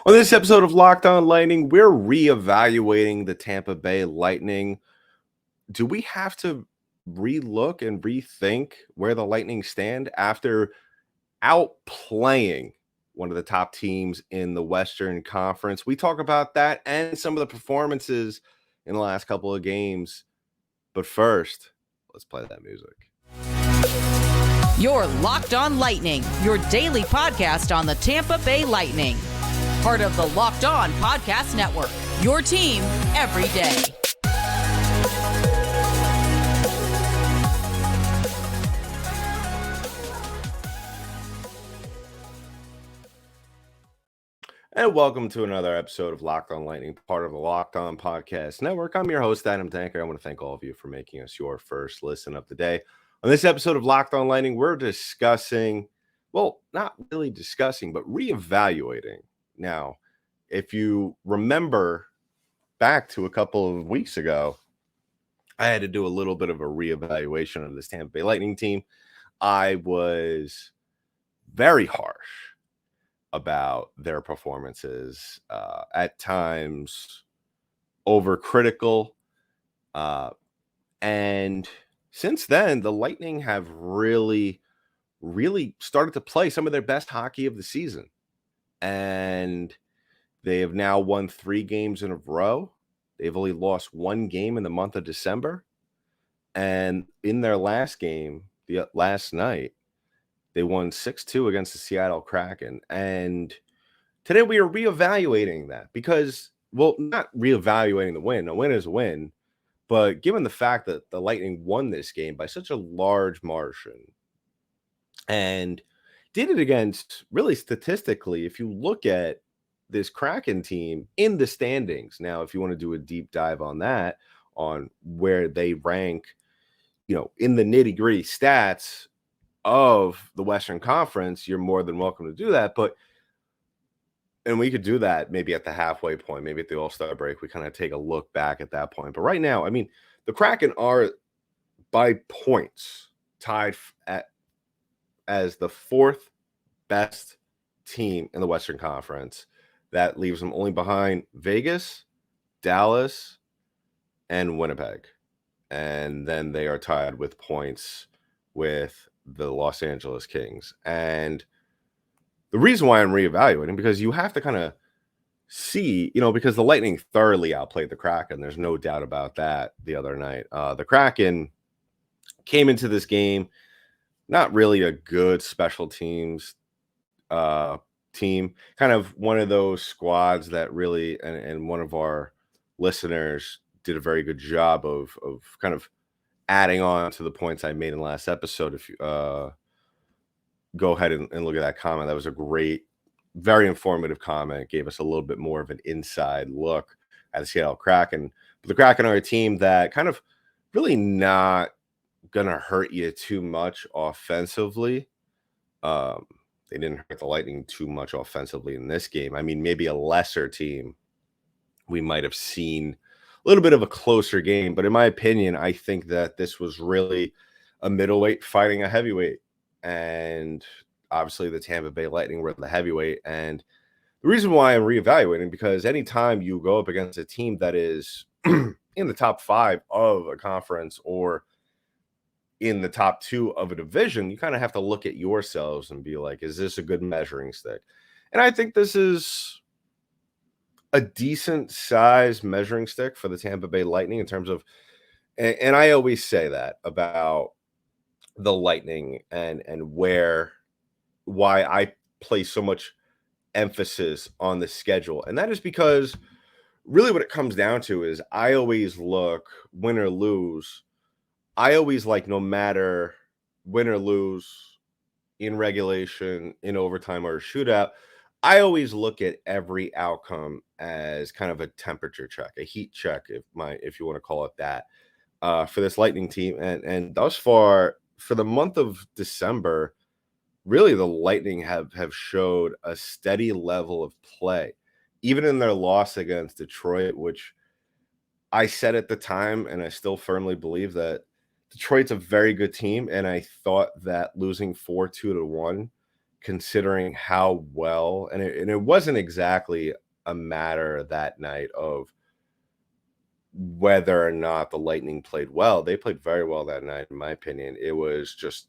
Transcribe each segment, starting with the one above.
On this episode of Locked On Lightning, we're reevaluating the Tampa Bay Lightning. Do we have to relook and rethink where the Lightning stand after outplaying one of the top teams in the Western Conference? We talk about that and some of the performances in the last couple of games. But first, let's play that music. You're Locked On Lightning, your daily podcast on the Tampa Bay Lightning. Part of the Locked On Podcast Network, your team every day. And welcome to another episode of Locked On Lightning, part of the Locked On Podcast Network. I'm your host, Adam Tanker. I want to thank all of you for making us your first listen of the day. On this episode of Locked On Lightning, we're discussing, well, not really discussing, but reevaluating. Now, if you remember back to a couple of weeks ago, I had to do a little bit of a reevaluation of this Tampa Bay Lightning team. I was very harsh about their performances, at times overcritical. And since then, the Lightning have really started to play some of their best hockey of the season. And they have now won 3 games in a row. They've only lost 1 game in the month of December. And in their last game, last night, they won 6-2 against the Seattle Kraken. And today we are reevaluating that because, well, not reevaluating the win. A win is a win. But given the fact that the Lightning won this game by such a large margin and did it against, really statistically, if you look at this Kraken team in the standings. Now, if you want to do a deep dive on that, on where they rank, in the nitty-gritty stats of the Western Conference, you're more than welcome to do that. And we could do that maybe at the halfway point, maybe at the All-Star break. We kind of take a look back at that point. But right now, I mean, the Kraken are by points tied as the 4th best team in the Western Conference. That leaves them only behind Vegas, Dallas, and Winnipeg. And then they are tied with points with the Los Angeles Kings. And the reason why I'm reevaluating, because you have to kind of see, because the Lightning thoroughly outplayed the Kraken. There's no doubt about that the other night. The Kraken came into this game not really a good special teams team, kind of one of those squads that really, and one of our listeners did a very good job of kind of adding on to the points I made in the last episode. If you go ahead and look at that comment, that was a great, very informative comment. Gave us a little bit more of an inside look at the Seattle Kraken. But the Kraken are a team that kind of really not gonna hurt you too much offensively. They didn't hurt the Lightning too much offensively in this game. I mean, maybe a lesser team, we might have seen a little bit of a closer game. But in my opinion, I think that this was really a middleweight fighting a heavyweight. And obviously the Tampa Bay Lightning were the heavyweight. And the reason why I'm reevaluating, because anytime you go up against a team that is in the top 5 of a conference or in the top 2 of a division, you kind of have to look at yourselves and be like, is this a good measuring stick? And I think this is a decent size measuring stick for the Tampa Bay Lightning in terms of, and I always say that about the Lightning and why I place so much emphasis on the schedule. And that is because really what it comes down to is I always look, win or lose, I always like, no matter win or lose, in regulation, in overtime, or a shootout, I always look at every outcome as kind of a temperature check, a heat check, if you want to call it that, for this Lightning team. And thus far, for the month of December, really the Lightning have showed a steady level of play, even in their loss against Detroit, which I said at the time, and I still firmly believe that Detroit's a very good team, and I thought that losing 4-2 to 1 considering how well, and it wasn't exactly a matter that night of whether or not the Lightning played well. They played very well that night, in my opinion. It was just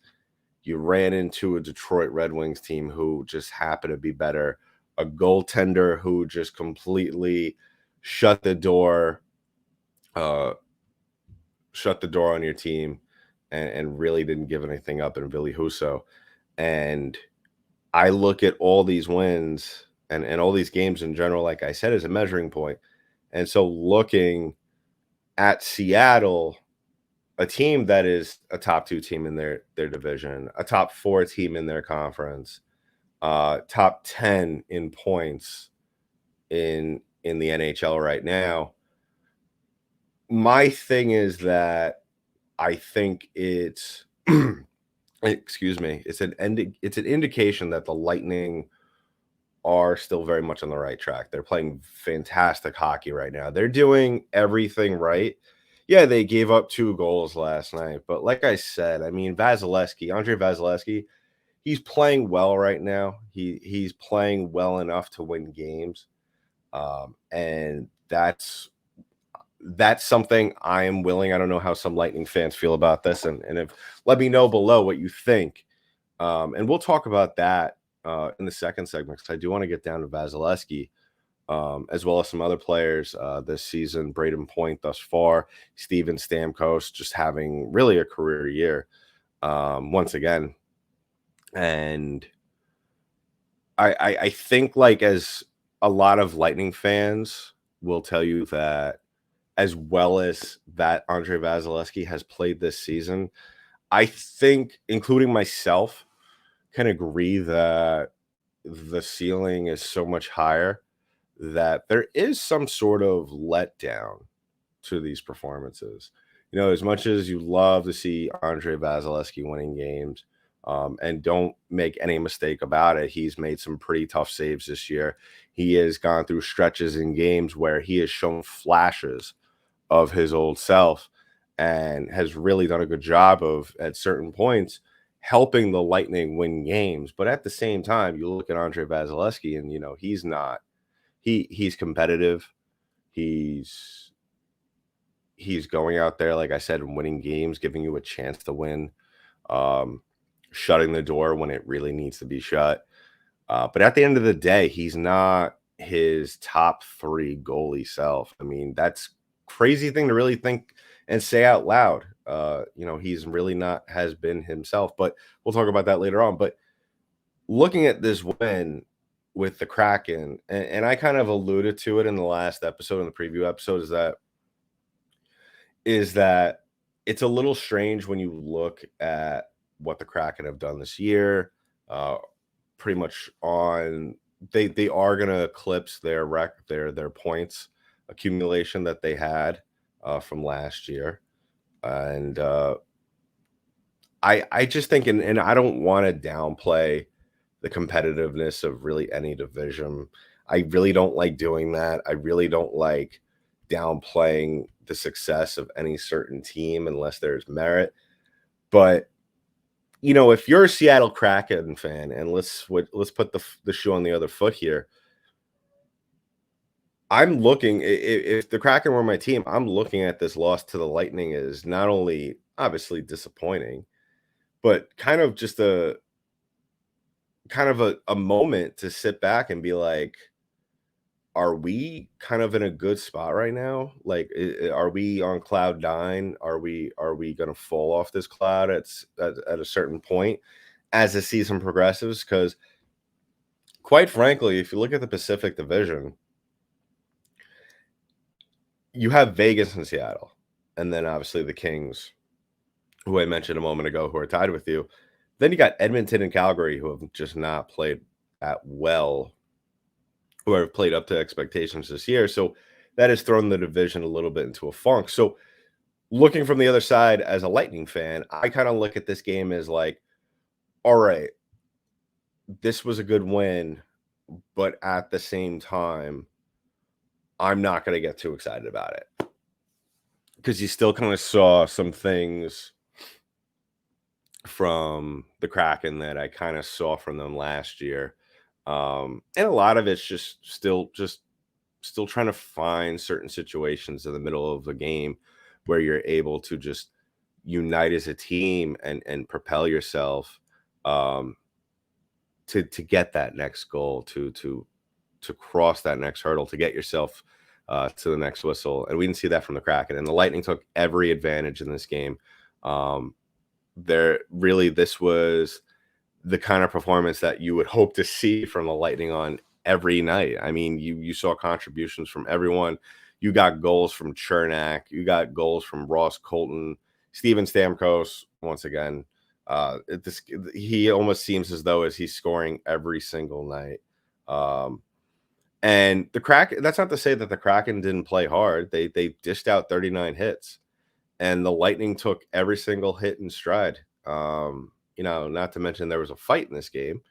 you ran into a Detroit Red Wings team who just happened to be better, a goaltender who just completely shut the door, uh, shut the door on your team, and really didn't give anything up in Billy Husso. And I look at all these wins and all these games in general, like I said, as a measuring point. And so looking at Seattle, a team that is a top 2 team in their division, a top 4 team in their conference, top 10 in points in the NHL right now. My thing is that I think it's excuse me, it's an indication that the Lightning are still very much on the right track. They're playing fantastic hockey right now. They're doing everything right. Yeah, they gave up 2 goals last night, but like I said, I mean, Andrei Vasilevskiy, he's playing well right now. He's playing well enough to win games. And that's something I am willing. I don't know how some Lightning fans feel about this, and if let me know below what you think. And we'll talk about that in the second segment because I do want to get down to Vasilevskiy, as well as some other players this season. Braydon Point thus far, Steven Stamkos just having really a career year once again. And I think, like, as a lot of Lightning fans will tell you, that as well as that Andrei Vasilevskiy has played this season, I think, including myself, can agree that the ceiling is so much higher that there is some sort of letdown to these performances. You know, as much as you love to see Andrei Vasilevskiy winning games, and don't make any mistake about it, he's made some pretty tough saves this year. He has gone through stretches in games where he has shown flashes of his old self and has really done a good job of, at certain points, helping the Lightning win games. But at the same time, you look at Andrei Vasilevskiy and, you know, he's not he's competitive. He's going out there, like I said, and winning games, giving you a chance to win, um, shutting the door when it really needs to be shut. But at the end of the day, he's not his top 3 goalie self. I mean, that's crazy thing to really think and say out loud. You know, he's really not has been himself, but we'll talk about that later on. But looking at this win with the Kraken, and I kind of alluded to it in the last episode, in the preview episode, is that it's a little strange when you look at what the Kraken have done this year. Pretty much on they are going to eclipse their points accumulation that they had from last year, and I just think, and I don't want to downplay the competitiveness of really any division. I really don't like doing that. I really don't like downplaying the success of any certain team unless there's merit. But you know, if you're a Seattle Kraken fan, and let's put the shoe on the other foot here. I'm looking, if the Kraken were my team, I'm looking at this loss to the Lightning as not only obviously disappointing, but kind of a moment to sit back and be like, are we kind of in a good spot right now? Like, are we on cloud 9? Are we going to fall off this cloud at a certain point as the season progresses? Because quite frankly, if you look at the Pacific Division, you have Vegas and Seattle, and then obviously the Kings, who I mentioned a moment ago, who are tied with you. Then you got Edmonton and Calgary, who have just not played that well, who have played up to expectations this year. So that has thrown the division a little bit into a funk. So looking from the other side as a Lightning fan, I kind of look at this game as like, all right, this was a good win, but at the same time, I'm not going to get too excited about it, because you still kind of saw some things from the Kraken that I kind of saw from them last year. And a lot of it's just still trying to find certain situations in the middle of a game where you're able to just unite as a team and propel yourself um, to get that next goal, to cross that next hurdle, to get yourself to the next whistle. And we didn't see that from the Kraken. And the Lightning took every advantage in this game. Um, this was the kind of performance that you would hope to see from the Lightning on every night. I mean, you saw contributions from everyone. You got goals from Chernak. You got goals from Ross Colton, Steven Stamkos. Once again, he almost seems as though as he's scoring every single night. And the Kraken. That's not to say that the Kraken didn't play hard. They dished out 39 hits, and the Lightning took every single hit in stride. Not to mention there was a fight in this game,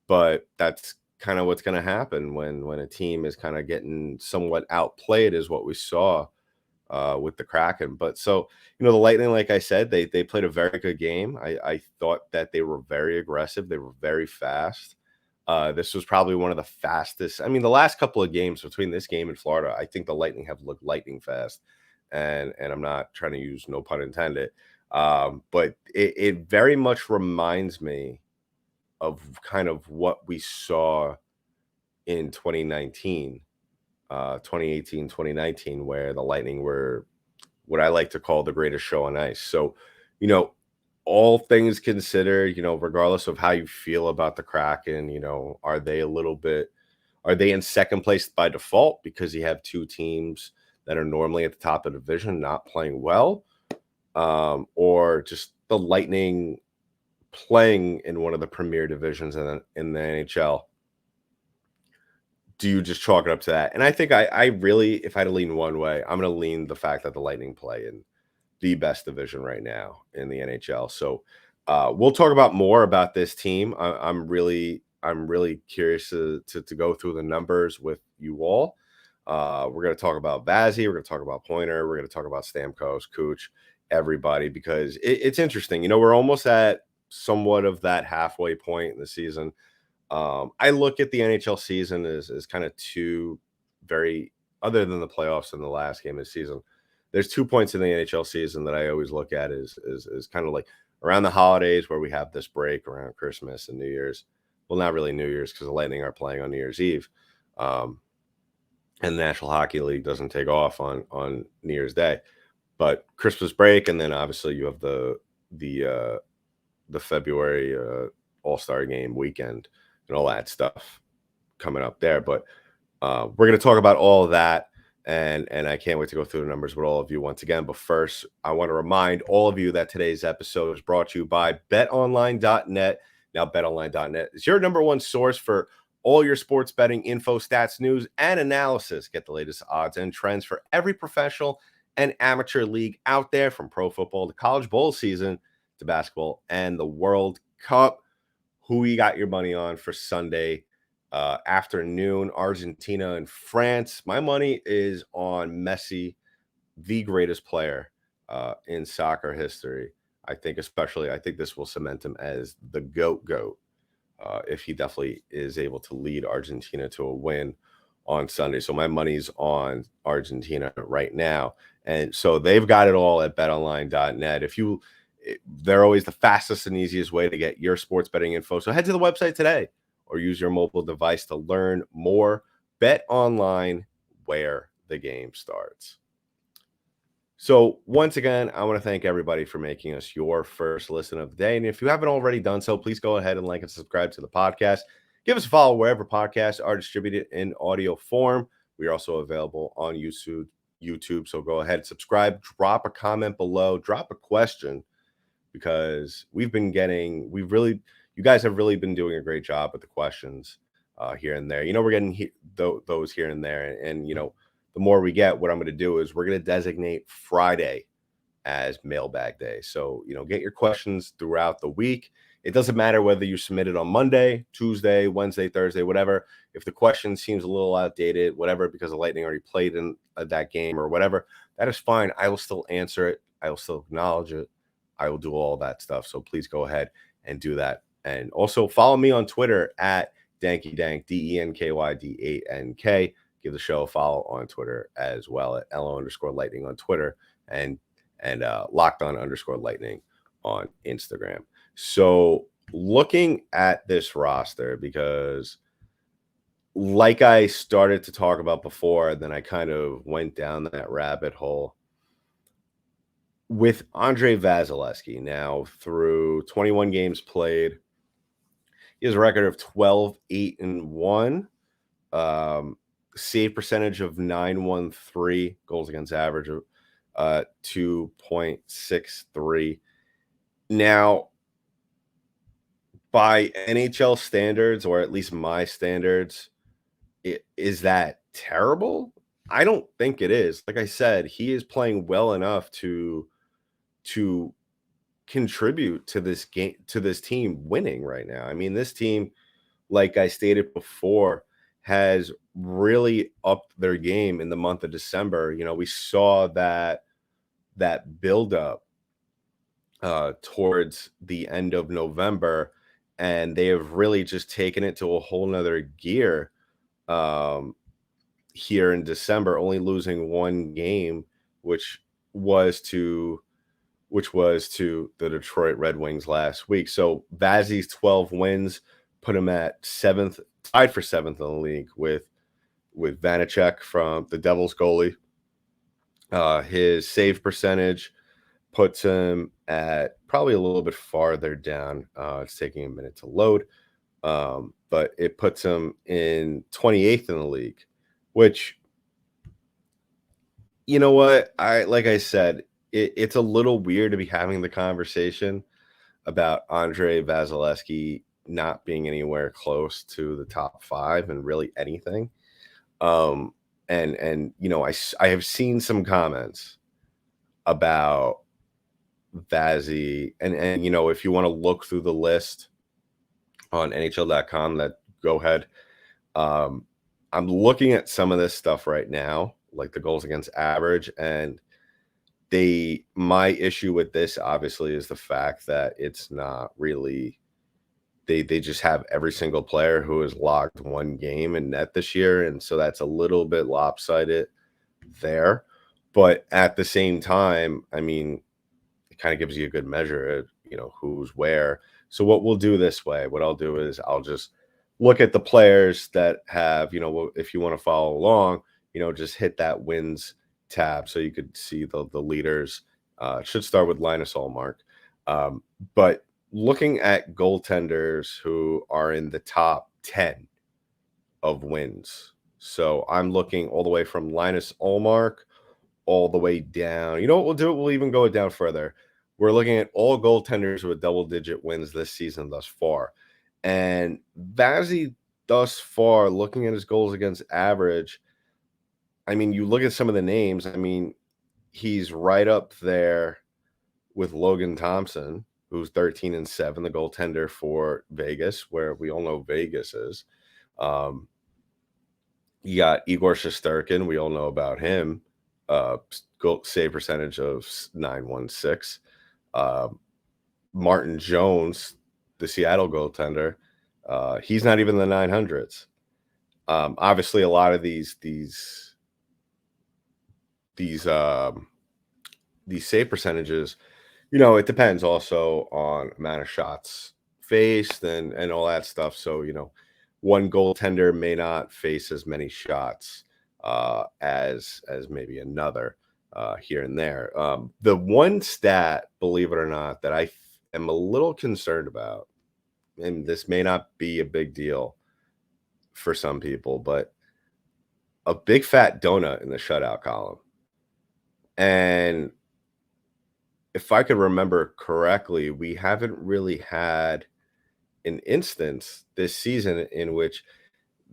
but that's kind of what's going to happen when a team is kind of getting somewhat outplayed, is what we saw with the Kraken. But so, the Lightning, like I said, they played a very good game. I thought that they were very aggressive. They were very fast. This was probably one of the fastest. I mean, the last couple of games between this game and Florida, I think the Lightning have looked lightning fast. And I'm not trying to use no pun intended. But it very much reminds me of kind of what we saw in 2019, 2018, 2019, where the Lightning were what I like to call the greatest show on ice. So, all things considered, regardless of how you feel about the Kraken, are they in second place by default because you have two teams that are normally at the top of the division not playing well? Or just the Lightning playing in one of the premier divisions in the NHL? Do you just chalk it up to that? And I think I really, if I had to lean one way, I'm going to lean the fact that the Lightning play in the best division right now in the NHL. So we'll talk about more about this team. I'm really curious to go through the numbers with you all. We're going to talk about Vazzy. We're going to talk about Pointer. We're going to talk about Stamkos, Cooch, everybody, because it's interesting. We're almost at somewhat of that halfway point in the season. I look at the NHL season as kind of two very, other than the playoffs and the last game of the season, there's 2 points in the NHL season that I always look at as kind of like around the holidays, where we have this break around Christmas and New Year's. Well, not really New Year's, because the Lightning are playing on New Year's Eve. And the National Hockey League doesn't take off on New Year's Day, but Christmas break, and then obviously you have the February All-Star Game weekend and all that stuff coming up there. But we're going to talk about all of that, and I can't wait to go through the numbers with all of you once again. But first, I want to remind all of you that today's episode is brought to you by BetOnline.net. Now, BetOnline.net is your number one source for all your sports betting info, stats, news, and analysis. Get the latest odds and trends for every professional and amateur league out there, from pro football to college bowl season to basketball and the World Cup. Who you got your money on for Sunday afternoon? Argentina and France. My money is on Messi, the greatest player in soccer history. I think this will cement him as the GOAT. If he definitely is able to lead Argentina to a win on Sunday. So my money's on Argentina right now. And so they've got it all at betonline.net. They're always the fastest and easiest way to get your sports betting info. So head to the website today or use your mobile device to learn more. Bet online, where the game starts. So once again, I want to thank everybody for making us your first listen of the day. And if you haven't already done so, please go ahead and like and subscribe to the podcast. Give us a follow wherever podcasts are distributed in audio form. We are also available on YouTube. So go ahead, subscribe, drop a comment below, drop a question, because you guys have really been doing a great job with the questions here and there. We're getting those here and there. And the more we get, what I'm going to do is we're going to designate Friday as mailbag day. So, get your questions throughout the week. It doesn't matter whether you submit it on Monday, Tuesday, Wednesday, Thursday, whatever. If the question seems a little outdated, whatever, because the Lightning already played in that game or whatever, that is fine. I will still answer it. I will still acknowledge it. I will do all that stuff. So please go ahead and do that. And also follow me on Twitter at DankyDank, DENKYD8NK. Give the show a follow on Twitter as well at LO_lightning on Twitter and locked on _lightning on Instagram. So looking at this roster, because like I started to talk about before, then I kind of went down that rabbit hole with Andrei Vasilevskiy. Now through 21 games played, he has a record of 12-8-1, save percentage of 913, goals against average of 2.63. Now, by NHL standards, or at least my standards, is that terrible? I don't think it is. Like I said, he is playing well enough to contribute to this game, to this team winning right now. I mean, this team, like I stated before, has really upped their game in the month of December. You know, we saw that buildup towards the end of November, and they have really just taken it to a whole nother gear here in December, only losing one game, which was to the Detroit Red Wings last week. So Vazzy's 12 wins put him at seventh, tied for seventh in the league with Vanacek from the Devils goalie. His save percentage puts him at probably a little bit farther down. It's taking a minute to load, but it puts him in 28th in the league, which, you know what, like I said, it's a little weird to be having the conversation about Andrei Vasilevskiy not being anywhere close to the top 5 and really anything. And you know, I have seen some comments about Vazzy, and you know, if you want to look through the list on NHL.com, that go ahead. I'm looking at some of this stuff right now, like the goals against average, and my issue with this obviously is the fact that it's not really, they just have every single player who has logged one game in net this year, and so that's a little bit lopsided there. But at the same time, I mean, it kind of gives you a good measure of, you know, who's where. So what we'll do this way, what I'll do is I'll just look at the players that have, you know, if you want to follow along, you know, just hit that wins tab so you could see the leaders. It should start with Linus Ullmark. But looking at goaltenders who are in the top 10 of wins. So I'm looking all the way from Linus Ullmark all the way down. You know what we'll do? We'll even go down further. We're looking at all goaltenders with double-digit wins this season thus far. And Vazzy thus far, looking at his goals against average, I mean, you look at some of the names, I mean, he's right up there with Logan Thompson, who's 13-7, the goaltender for Vegas, where we all know Vegas is. You got Igor Shesterkin, we all know about him. Goal save percentage of 916. Martin Jones, the Seattle goaltender, he's not even the 900s. Obviously, a lot of these save percentages, you know, it depends also on amount of shots faced and all that stuff. So, you know, one goaltender may not face as many shots as maybe another here and there. The one stat, believe it or not, that I am a little concerned about, and this may not be a big deal for some people, but a big fat donut in the shutout column. And if I could remember correctly, we haven't really had an instance this season in which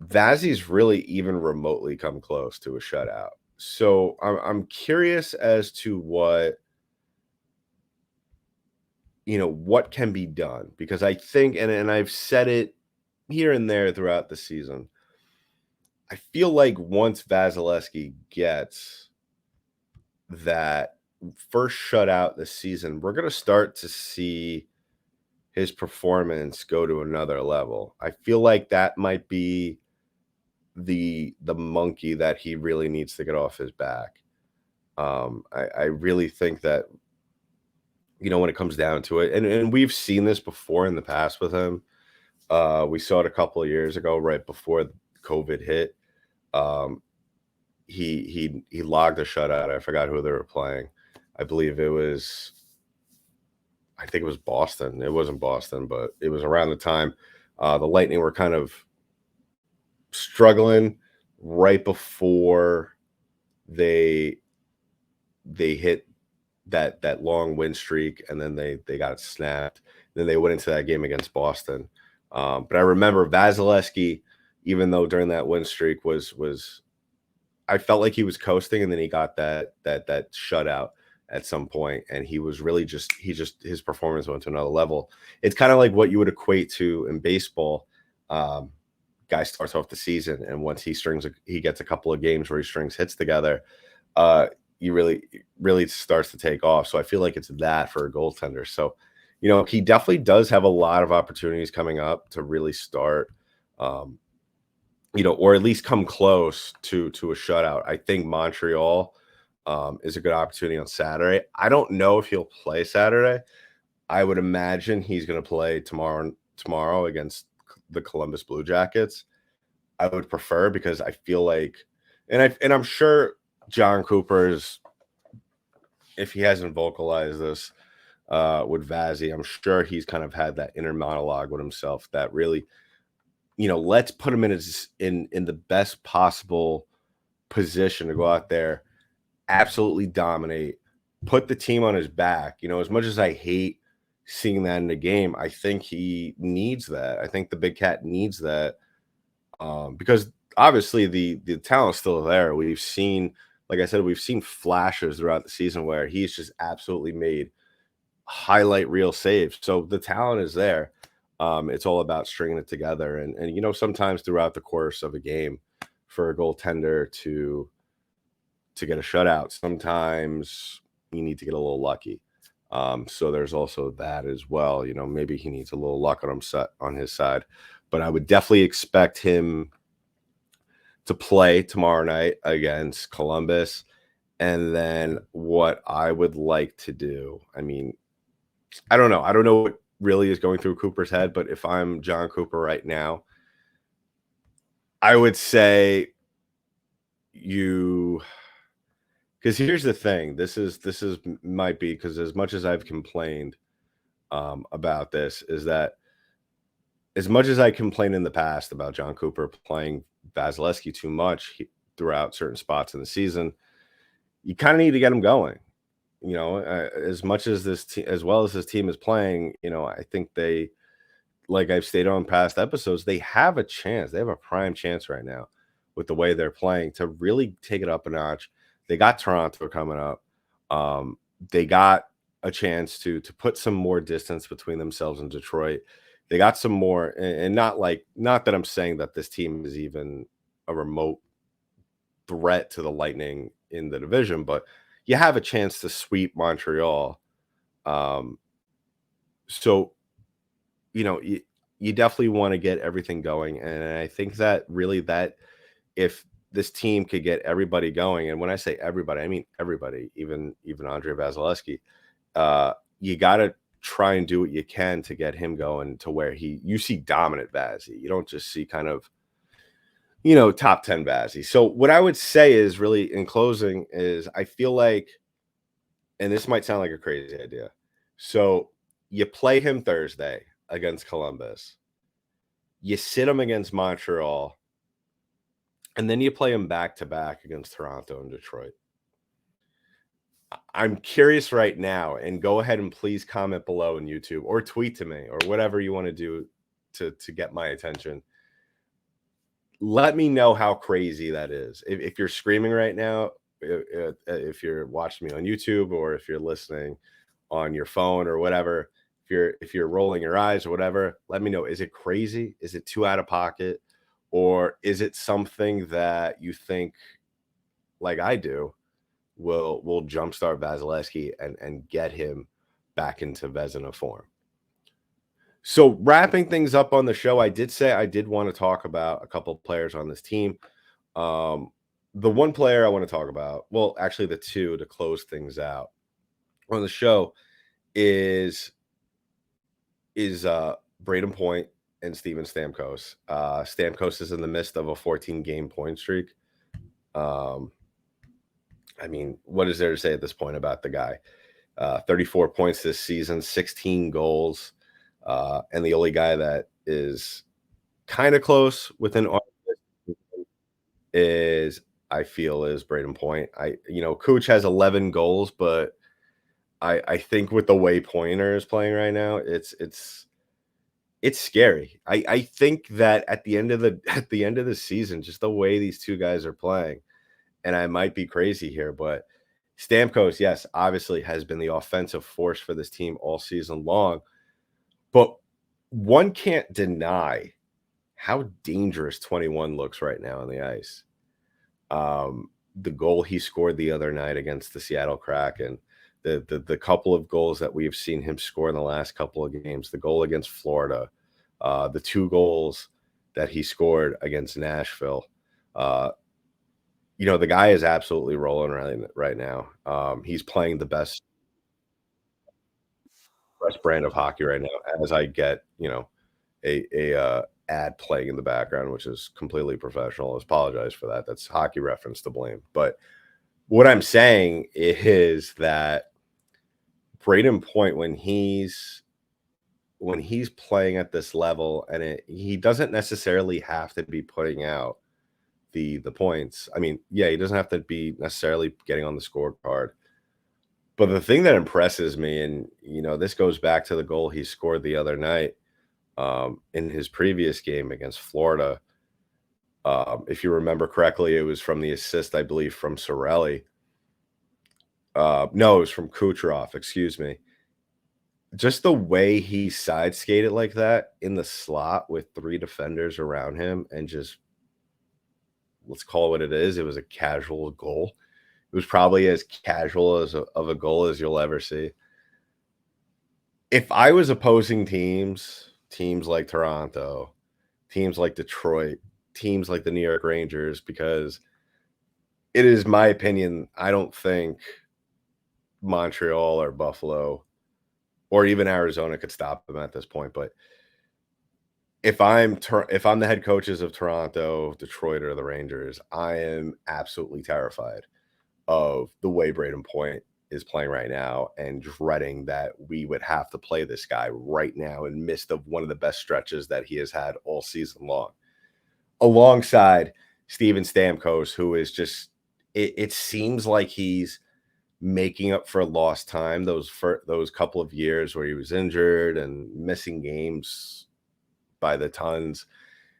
Vazzy's really even remotely come close to a shutout. So I'm curious as to what, you know, what can be done, because I think, and I've said it here and there throughout the season, I feel like once Vasilevskiy gets that first shutout this season, we're going to start to see his performance go to another level. I feel like that might be the monkey that he really needs to get off his back. I really think that, when it comes down to it, and we've seen this before in the past with him. We saw it a couple of years ago, right before COVID hit. He logged a shutout. I forgot who they were playing. I believe it was, I think it was Boston. It wasn't Boston, but it was around the time the Lightning were kind of struggling right before they hit that long win streak, and then they got snapped. Then they went into that game against Boston. But I remember Vasilevskiy, even though during that win streak was I felt like he was coasting, and then he got that shutout at some point, and he was really his performance went to another level. It's kind of like what you would equate to in baseball. Guy starts off the season, and once he gets a couple of games where he strings hits together, he really starts to take off. So I feel like it's that for a goaltender. So, he definitely does have a lot of opportunities coming up to really start, or at least come close to a shutout. I think Montreal is a good opportunity on Saturday. I don't know if he'll play Saturday. I would imagine he's going to play tomorrow against the Columbus Blue Jackets. I would prefer, because I feel like, and I'm sure John Cooper's, if he hasn't vocalized this with Vazzy, I'm sure he's kind of had that inner monologue with himself that really, let's put him in the best possible position to go out there, absolutely dominate, put the team on his back. As much as I hate seeing that in the game, I think he needs that. I think the Big Cat needs that, because obviously the talent's still there. We've seen, like I said, we've seen flashes throughout the season where he's just absolutely made highlight reel saves. So the talent is there. It's all about stringing it together. And sometimes throughout the course of a game, for a goaltender to get a shutout, sometimes you need to get a little lucky. So there's also that as well. Maybe he needs a little luck on his side. But I would definitely expect him to play tomorrow night against Columbus. And then what I would like to do, I mean, I don't know. I don't know what really is going through Cooper's head, but if I'm John Cooper right now, I would say because here's the thing. This might be, because as much as I've complained about this, is that as much as I complained in the past about John Cooper playing Vasilevskiy too much throughout certain spots in the season, you kind of need to get him going. As much as as well as this team is playing, I think they, like I've stated on past episodes, they have a chance. They have a prime chance right now with the way they're playing to really take it up a notch. They got Toronto coming up. They got a chance to put some more distance between themselves and Detroit. They got some more, and not that I'm saying that this team is even a remote threat to the Lightning in the division, but you have a chance to sweep Montreal. So, you definitely want to get everything going. And I think that really, that if this team could get everybody going, and when I say everybody, I mean everybody, even Andrei Vasilevskiy, you got to try and do what you can to get him going to where you see dominant Vazzy. You don't just see kind of, top 10 Vazzy. So what I would say is, really in closing, is I feel like, and this might sound like a crazy idea, so you play him Thursday against Columbus, you sit him against Montreal, and then you play him back-to-back against Toronto and Detroit. I'm curious right now, and go ahead and please comment below on YouTube or tweet to me or whatever you want to do to get my attention. Let me know how crazy that is. If you're screaming right now, if you're watching me on YouTube, or if you're listening on your phone or whatever, if you're rolling your eyes or whatever, let me know. Is it crazy? Is it too out of pocket? Or is it something that you think, like I do, will jumpstart Vasilevskiy and get him back into Vezina form. So wrapping things up on the show, I did say I did want to talk about a couple of players on this team. Um, the one player I want to talk about, well, actually the two to close things out on the show is Braydon Point and Steven Stamkos. Stamkos is in the midst of a 14-game point streak. I mean, what is there to say at this point about the guy? 34 points this season, 16 goals. And the only guy that is kind of close within is, I feel, is Braydon Point. Cooch has 11 goals, but I think with the way Pointer is playing right now, it's scary. I think that at the end of the season, just the way these two guys are playing, and I might be crazy here, but Stamkos, yes, obviously has been the offensive force for this team all season long, but one can't deny how dangerous 21 looks right now on the ice. The goal he scored the other night against the Seattle Kraken, the couple of goals that we've seen him score in the last couple of games, the goal against Florida, the 2 goals that he scored against Nashville. The guy is absolutely rolling right now. He's playing the best brand of hockey right now, as I get, a ad playing in the background, which is completely professional. I apologize for that. That's hockey reference to blame. But what I'm saying is that Braydon Point, when he's playing at this level, and he doesn't necessarily have to be putting out the points. I mean, yeah, he doesn't have to be necessarily getting on the scorecard. But the thing that impresses me, and this goes back to the goal he scored the other night in his previous game against Florida. If you remember correctly, it was from the assist, I believe, from Cirelli. No, it was from Kucherov, excuse me. Just the way he side skated like that in the slot with 3 defenders around him, and just, let's call it what it is. It was a casual goal. It was probably as casual of a goal as you'll ever see. If I was opposing teams like Toronto, teams like Detroit, teams like the New York Rangers, because it is my opinion, I don't think Montreal or Buffalo or even Arizona could stop them at this point. But if I'm the head coaches of Toronto, Detroit, or the Rangers, I am absolutely terrified of the way Braydon Point is playing right now, and dreading that we would have to play this guy right now in midst of one of the best stretches that he has had all season long, alongside Steven Stamkos, who is just, it seems like he's making up for lost time those couple of years where he was injured and missing games by the tons.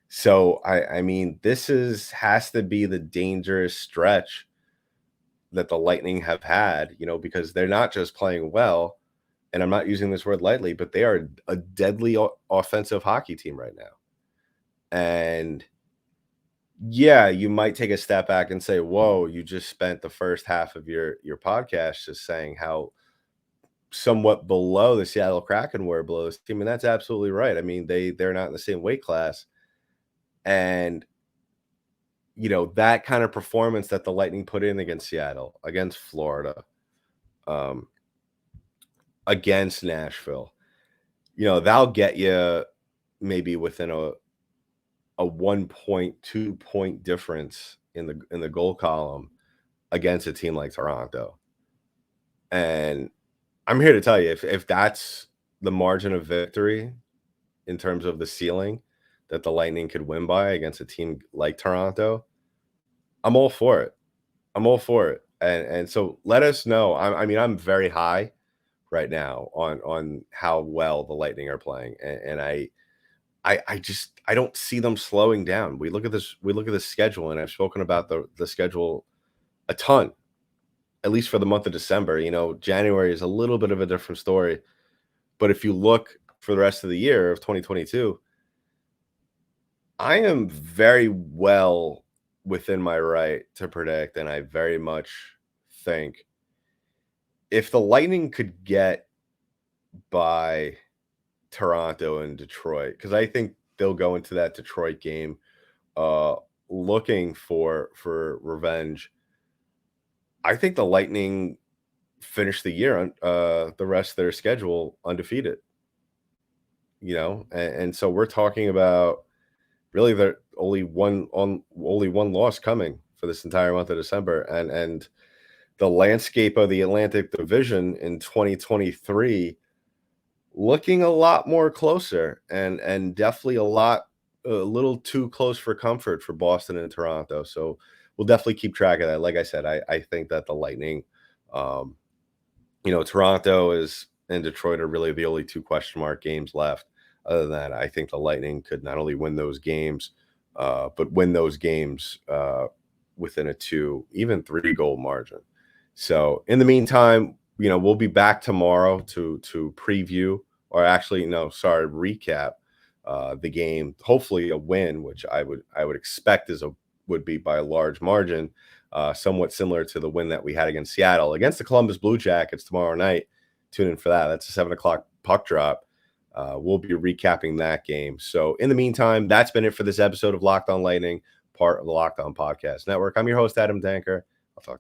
So I mean, this has to be the dangerous stretch that the Lightning have had, because they're not just playing well, and I'm not using this word lightly, but they are a deadly offensive hockey team right now. And yeah, you might take a step back and say, whoa, you just spent the first half of your podcast just saying how somewhat below the Seattle Kraken were below this team. And that's absolutely right. I mean, they're not in the same weight class. And that kind of performance that the Lightning put in against Seattle, against Florida, against Nashville, that'll get you maybe within a 1.2 point difference in the goal column against a team like Toronto. And I'm here to tell you, if that's the margin of victory in terms of the ceiling that the Lightning could win by against a team like Toronto, I'm all for it. I'm all for it. And so let us know. I mean, I'm very high right now on how well the Lightning are playing. And I don't see them slowing down. We look at the schedule, and I've spoken about the schedule a ton, at least for the month of December. January is a little bit of a different story. But if you look for the rest of the year of 2022, I am very well within my right to predict, and I very much think if the Lightning could get by Toronto and Detroit, because I think they'll go into that Detroit game looking for revenge. I think the Lightning finish the year on the rest of their schedule undefeated. And so we're talking about really the only one loss coming for this entire month of December, and the landscape of the Atlantic Division in 2023 looking a lot more closer, and definitely a little too close for comfort for Boston and Toronto. So we'll definitely keep track of that. Like I said, I think that the Lightning, Toronto and Detroit are really the only two question mark games left. Other than that, I think the Lightning could not only win those games, but win those games within a 2, even 3 goal margin. So in the meantime, we'll be back tomorrow to preview, or actually, no, sorry, recap the game. Hopefully a win, which I would expect would be by a large margin, somewhat similar to the win that we had against Seattle, against the Columbus Blue Jackets tomorrow night. Tune in for that. That's a 7:00 puck drop. We'll be recapping that game. So in the meantime, that's been it for this episode of Locked On Lightning, part of the Locked On Podcast Network. I'm your host, Adam Danker.